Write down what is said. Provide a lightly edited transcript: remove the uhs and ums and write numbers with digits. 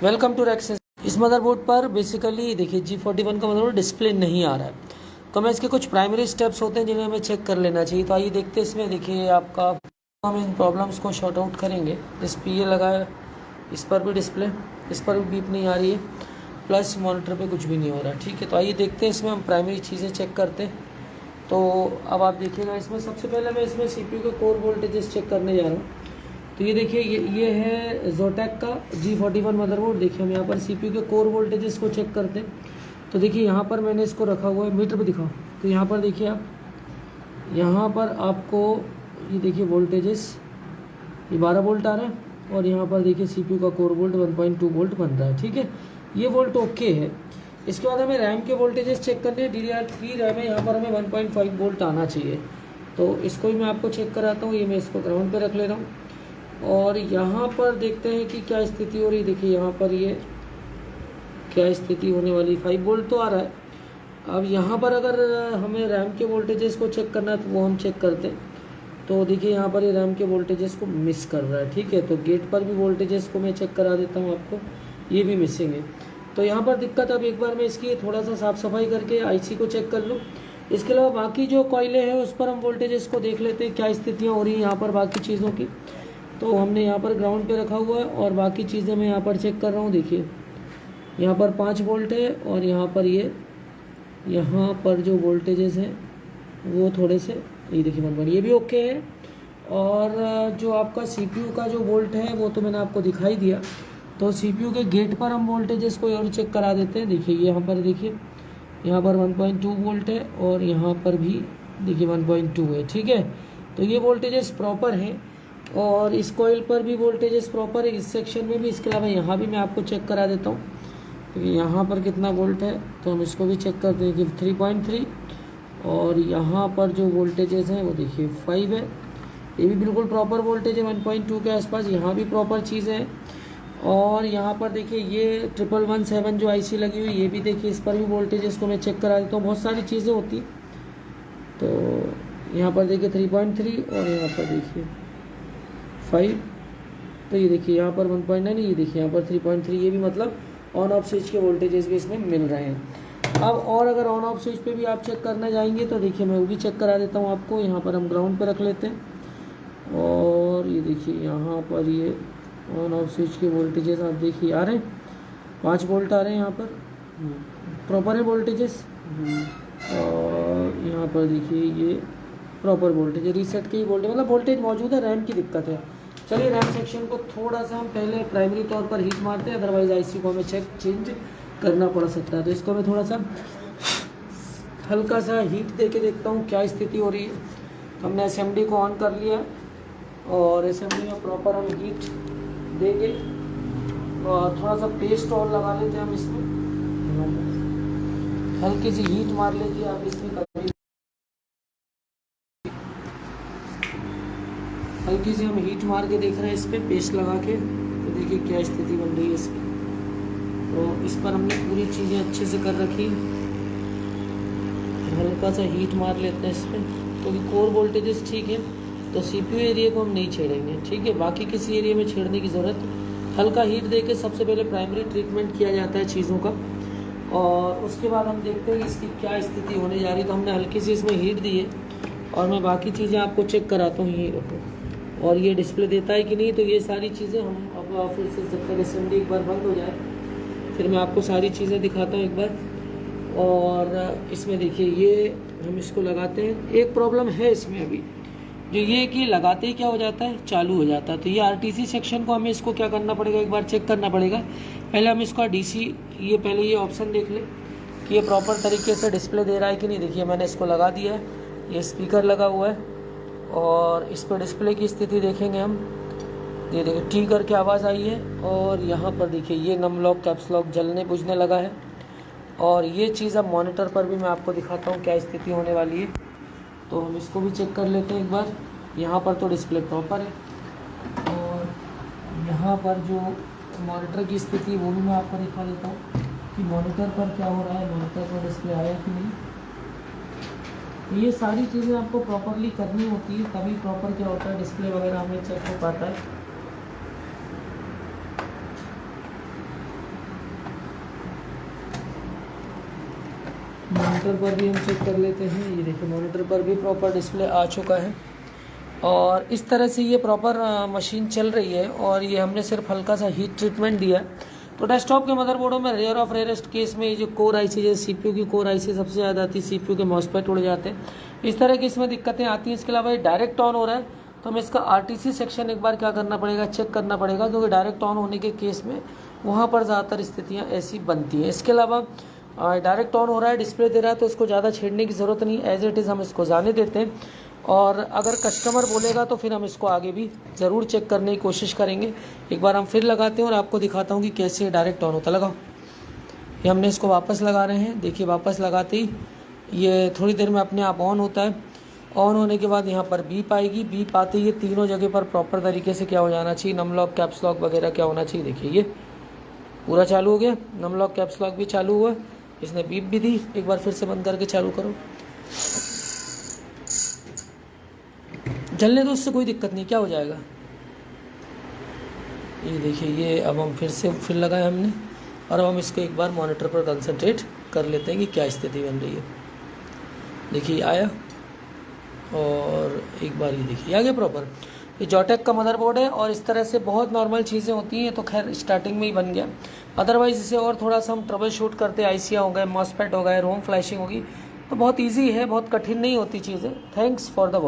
Welcome to रेक्सेस। इस motherboard पर basically देखिए G41 का मदरबोर्ड डिस्प्ले नहीं आ रहा है, तो हमें इसके कुछ प्राइमरी स्टेप्स होते हैं जिन्हें हमें चेक कर लेना चाहिए। तो आइए देखते हैं इसमें। देखिए आपका हम इन प्रॉब्लम्स को शॉर्ट आउट करेंगे। इस पर ये लगा है, इस पर भी डिस्प्ले, इस पर भी बीप नहीं आ रही है, प्लस मॉनिटर पे कुछ भी नहीं हो रहा है। ठीक है, तो आइए देखते हैं इसमें हम प्राइमरी चीज़ें चेक करते हैं। तो अब आप देखिएगा इसमें सबसे पहले मैं इसमें CPU के कोर वोल्टेजेस चेक करने जा रहा हूँ। तो ये देखिए ये है जोटैक का G41 मदरबोर्ड। देखिए हम यहाँ पर CPU के कोर वोल्टेजेस को चेक करते हैं। तो देखिए यहाँ पर मैंने इसको रखा हुआ है, मीटर पे दिखाओ। तो यहाँ पर देखिए आप, यहाँ पर आपको ये देखिए वोल्टेजेस, ये 12 वोल्ट आ रहा है, और यहाँ पर देखिए CPU का कोर वोल्ट 1.2 वोल्ट बन रहा है। ठीक है, ये वोल्ट ओके है। इसके बाद हमें रैम के वोल्टेजेस चेक करने हैं। DDR3 रैम है, यहाँ पर हमें 1.5 वोल्ट आना चाहिए। तो इसको भी मैं आपको चेक कराता हूँ। ये मैं इसको ग्राउंड पे रख ले रहा हूँ, और यहाँ पर देखते हैं कि क्या स्थिति हो रही है। देखिए यहाँ पर ये क्या स्थिति होने वाली, 5 वोल्ट तो आ रहा है। अब यहाँ पर अगर हमें रैम के वोल्टेजेस को चेक करना है तो वो हम चेक करते हैं। तो देखिए यहाँ पर ये रैम के वोल्टेजेस को मिस कर रहा है। ठीक है, तो गेट पर भी वोल्टेजेस को मैं चेक करा देता हूँ आपको, ये भी मिसिंग है। तो यहाँ पर दिक्कत, अब एक बार मैं इसकी थोड़ा सा साफ़ सफाई करके IC को चेक कर लूँ। इसके अलावा बाकी जो कॉइलें हैं उस पर हम वोल्टेजेस को देख लेते हैं, क्या स्थितियाँ हो रही हैं यहाँ पर बाकी चीज़ों की। तो हमने यहाँ पर ग्राउंड पे रखा हुआ है, और बाकी चीज़ें मैं यहाँ पर चेक कर रहा हूँ। देखिए यहाँ पर 5 वोल्ट है, और यहाँ पर यहाँ पर जो वोल्टेजेस हैं वो थोड़े से, ये देखिए 1 ये भी ओके है। और जो आपका CPU का जो वोल्ट है वो तो मैंने आपको दिखाई दिया। तो CPU के गेट पर हम वोल्टेजेस को और चेक करा देते हैं। देखिए यहाँ पर देखिए, यहाँ पर 1.2 वोल्ट है, और यहाँ पर भी देखिए 1.2 है। ठीक है, तो ये वोल्टेजेस प्रॉपर हैं, और इस कॉइल पर भी वोल्टेजेस प्रॉपर है, इस सेक्शन में भी। इसके अलावा यहाँ भी मैं आपको चेक करा देता हूँ कि यहाँ पर कितना वोल्ट है। तो हम इसको भी चेक करते हैं कि 3.3, और यहाँ पर जो वोल्टेजेस हैं वो देखिए 5 है, ये भी बिल्कुल प्रॉपर वोल्टेज है 1.2 के आसपास। यहाँ भी प्रॉपर चीज़ है। और यहाँ पर देखिए ये 1117 जो IC लगी हुई, ये भी देखिए, इस पर भी वोल्टेजेस को मैं चेक करा देता हूँ। बहुत सारी चीज़ें होती हैं। तो यहाँ पर देखिए 3.3, और यहाँ पर देखिए 5। तो ये देखिए यहाँ पर 1.9, ये देखिए यहाँ पर 3.3। ये भी मतलब ऑन ऑफ स्विच के वोल्टेजेस भी इसमें मिल रहे हैं। अब और अगर ऑन ऑफ स्विच पे भी आप चेक करना जाएंगे तो देखिए मैं वो भी चेक करा देता हूँ आपको। यहाँ पर हम ग्राउंड पे रख लेते हैं, और ये देखिए यहाँ पर ये ऑन ऑफ स्विच के वोल्टेजेस आप देखिए आ रहे हैं, 5 वोल्ट आ रहे हैं यहाँ पर, प्रॉपर है वोल्टेजेस। और यहाँ पर देखिए ये प्रॉपर वोल्टेज, रीसेट की वोल्टेज, मतलब वोल्टेज मौजूद है। रैम की दिक्कत है। चलिए रैम सेक्शन को थोड़ा सा हम पहले प्राइमरी तौर पर हीट मारते हैं, अदरवाइज IC को हमें चेंज करना पड़ सकता है। तो इसको मैं थोड़ा सा हल्का सा हीट दे के देखता हूँ क्या स्थिति हो रही है। हमने SMD को ऑन कर लिया, और SMD में प्रॉपर हम हीट देंगे, और थोड़ा सा पेस्ट और लगा लेते हैं हम इसमें, हल्की सी हीट मार लीजिए आप इसमें। कभी हल्की सी हम हीट मार के देख रहे हैं इस पर पेस्ट लगा के, तो देखिए क्या स्थिति बन रही है इसकी। तो इस पर हमने पूरी चीज़ें अच्छे से कर रखी, हल्का सा हीट मार लेते हैं इस पर, क्योंकि कोर वोल्टेजेस ठीक है। तो CPU एरिया को हम नहीं छेड़ेंगे। ठीक है, बाकी किसी एरिया में छेड़ने की ज़रूरत, हल्का हीट देके सबसे पहले प्राइमरी ट्रीटमेंट किया जाता है चीज़ों का, और उसके बाद हम देखते हैं इसकी क्या स्थिति होने जा रही है। तो हमने हल्की सी इसमें हीट दी है, और मैं बाकी चीज़ें आपको चेक कराता हूँ। ये और ये डिस्प्ले देता है कि नहीं, तो ये सारी चीज़ें हम अब फिर से जब तक SMD एक बार बंद हो जाए फिर मैं आपको सारी चीज़ें दिखाता हूँ एक बार। और इसमें देखिए ये हम इसको लगाते हैं। एक प्रॉब्लम है इसमें अभी, जो ये कि लगाते ही क्या हो जाता है, चालू हो जाता है। तो ये RTC सेक्शन को हमें इसको क्या करना पड़ेगा, एक बार चेक करना पड़ेगा। पहले हम इसका DC, ये पहले ये ऑप्शन देख लें कि ये प्रॉपर तरीके से डिस्प्ले दे रहा है कि नहीं। देखिए मैंने इसको लगा दिया है, ये स्पीकर लगा हुआ है, और इस पर डिस्प्ले की स्थिति देखेंगे हम। ये देखिए टी करके आवाज़ आई है, और यहाँ पर देखिए ये नम लॉक कैप्स लॉक जलने बुझने लगा है। और ये चीज़ अब मॉनिटर पर भी मैं आपको दिखाता हूँ क्या स्थिति होने वाली है। तो हम इसको भी चेक कर लेते हैं एक बार। यहाँ पर तो डिस्प्ले प्रॉपर है, और यहाँ पर जो मॉनिटर की स्थिति वो भी मैं आपको दिखा देता हूँ कि मॉनिटर पर क्या हो रहा है, मॉनिटर पर डिस्प्ले आया कि नहीं। ये सारी चीज़ें आपको प्रॉपरली करनी होती है, तभी प्रॉपर क्या होता है डिस्प्ले वगैरह हमें चेक हो पाता है। मॉनिटर पर भी हम चेक कर लेते हैं। ये देखिए मॉनिटर पर भी प्रॉपर डिस्प्ले आ चुका है और इस तरह से ये प्रॉपर मशीन चल रही है और ये हमने सिर्फ हल्का सा हीट ट्रीटमेंट दिया है। तो डेस्कटॉप के मदरबोर्डों में रेयर ऑफ रेयरेस्ट केस में ये जो कोर आईसी जैसे सीपीयू की कोर आईसी सबसे ज़्यादा आती है, सीपीयू के मॉसफेट उड़ जाते हैं, इस तरह की इसमें दिक्कतें आती हैं। इसके अलावा ये डायरेक्ट ऑन हो रहा है तो हमें इसका आरटीसी सेक्शन एक बार क्या करना पड़ेगा, चेक करना पड़ेगा, क्योंकि डायरेक्ट ऑन होने के केस में वहाँ पर ज़्यादातर स्थितियाँ ऐसी बनती हैं। इसके अलावा डायरेक्ट ऑन हो रहा है, डिस्प्ले दे रहा है, तो इसको ज़्यादा छेड़ने की ज़रूरत नहीं, एज इट इज़ हम इसको जाने देते हैं और अगर कस्टमर बोलेगा तो फिर हम इसको आगे भी ज़रूर चेक करने की कोशिश करेंगे। एक बार हम फिर लगाते हैं और आपको दिखाता हूँ कि कैसे डायरेक्ट ऑन होता। लगाओ, ये हमने इसको वापस लगा रहे हैं। देखिए वापस लगाते ही ये थोड़ी देर में अपने आप ऑन होता है। ऑन होने के बाद यहाँ पर बीप आएगी, बीप आते ही ये तीनों जगह पर प्रॉपर तरीके से क्या हो जाना चाहिए, नम लॉक, कैप्स लॉक वगैरह क्या होना चाहिए। देखिए ये पूरा चालू हो गया, नम लॉक कैप्स लॉक भी चालू हुआ, इसने बीप भी दी। एक बार फिर से बंद करके चालू करो, जलने दो, उससे कोई दिक्कत नहीं, क्या हो जाएगा। ये देखिए ये अब हम फिर लगाए हमने और अब हम इसको एक बार मॉनिटर पर कंसंट्रेट कर लेते हैं कि क्या स्थिति बन रही है। देखिए आया और एक बार ये देखिए आ गया प्रॉपर। ये जॉटेक का मदरबोर्ड है और इस तरह से बहुत नॉर्मल चीज़ें होती हैं, तो खैर स्टार्टिंग में ही बन गया। अदरवाइज़ इसे और थोड़ा सा हम ट्रबल शूट करते, आईसिया हो गए, मॉसफेट हो गए, रोम फ्लैशिंग होगी, तो बहुत ईजी है, बहुत कठिन नहीं होती चीज़ें। Thanks for the